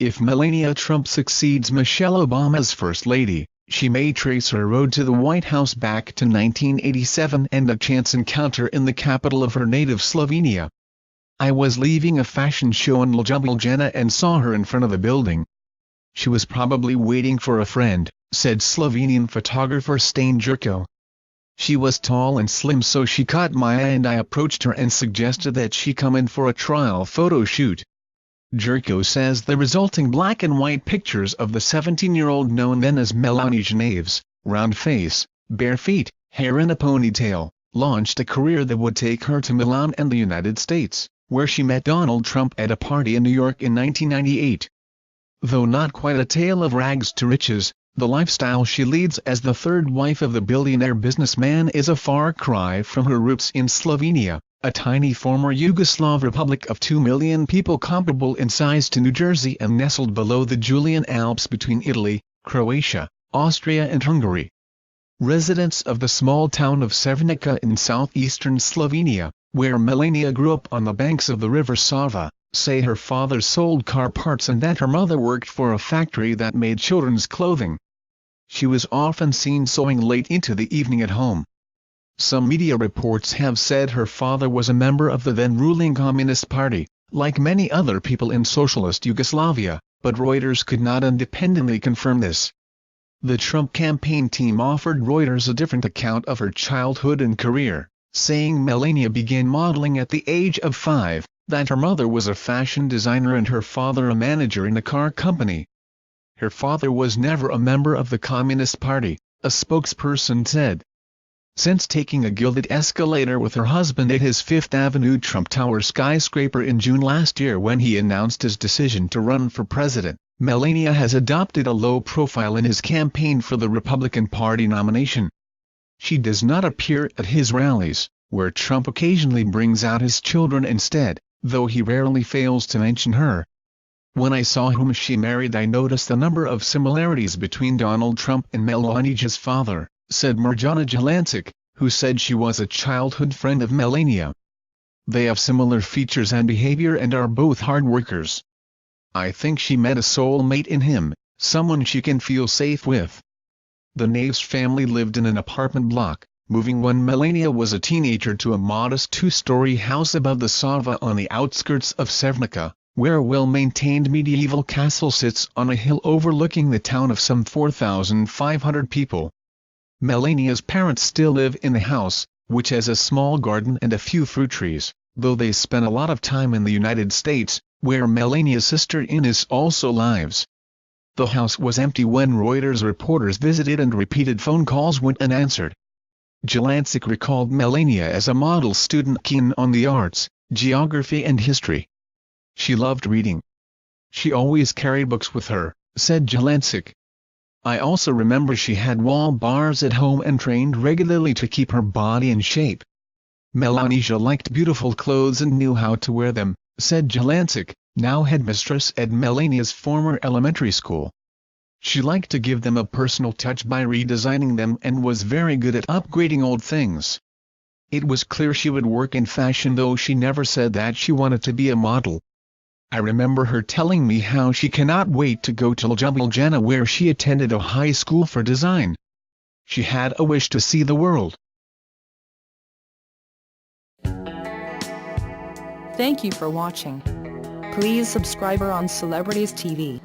If Melania Trump succeeds Michelle Obama's First Lady, she may trace her road to the White House back to 1987 and a chance encounter in the capital of her native Slovenia. "I was leaving a fashion show in Ljubljana and saw her in front of the building. She was probably waiting for a friend," said Slovenian photographer Stane Jurko. "She was tall and slim, so she caught my eye and I approached her and suggested that she come in for a trial photo shoot." Jurko says the resulting black and white pictures of the 17-year-old, known then as Melania Trump, round face, bare feet, hair in a ponytail, launched a career that would take her to Milan and the United States, where she met Donald Trump at a party in New York in 1998. Though not quite a tale of rags to riches, the lifestyle she leads as the third wife of the billionaire businessman is a far cry from her roots in Slovenia, a tiny former Yugoslav republic of 2 million people comparable in size to New Jersey and nestled below the Julian Alps between Italy, Croatia, Austria and Hungary. Residents of the small town of Sevnica in southeastern Slovenia, where Melania grew up on the banks of the river Sava, say her father sold car parts and that her mother worked for a factory that made children's clothing. She was often seen sewing late into the evening at home. Some media reports have said her father was a member of the then-ruling Communist Party, like many other people in socialist Yugoslavia, but Reuters could not independently confirm this. The Trump campaign team offered Reuters a different account of her childhood and career, saying Melania began modeling at the age of 5, that her mother was a fashion designer and her father a manager in a car company. Her father was never a member of the Communist Party, a spokesperson said. Since taking a gilded escalator with her husband at his Fifth Avenue Trump Tower skyscraper in June last year when he announced his decision to run for president, Melania has adopted a low profile in his campaign for the Republican Party nomination. She does not appear at his rallies, where Trump occasionally brings out his children instead, though he rarely fails to mention her. "When I saw whom she married, I noticed a number of similarities between Donald Trump and Melania's father," said Mirjana Jelancic, who said she was a childhood friend of Melania. "They have similar features and behavior and are both hard workers. I think she met a soulmate in him, someone she can feel safe with." The Naves family lived in an apartment block, moving when Melania was a teenager to a modest two-story house above the Sava on the outskirts of Sevnica, where a well-maintained medieval castle sits on a hill overlooking the town of some 4,500 people. Melania's parents still live in the house, which has a small garden and a few fruit trees, though they spend a lot of time in the United States, where Melania's sister Ines also lives. The house was empty when Reuters reporters visited and repeated phone calls went unanswered. Jelancic recalled Melania as a model student keen on the arts, geography and history. "She loved reading. She always carried books with her," said Jelancic. "I also remember she had wall bars at home and trained regularly to keep her body in shape." "Melania liked beautiful clothes and knew how to wear them," said Jelancic, now headmistress at Melania's former elementary school. "She liked to give them a personal touch by redesigning them and was very good at upgrading old things. It was clear she would work in fashion, though she never said that she wanted to be a model. I remember her telling me how she cannot wait to go to Ljubljana, where she attended a high school for design. She had a wish to see the world." Thank you for watching. Please subscribe on Celebrities TV.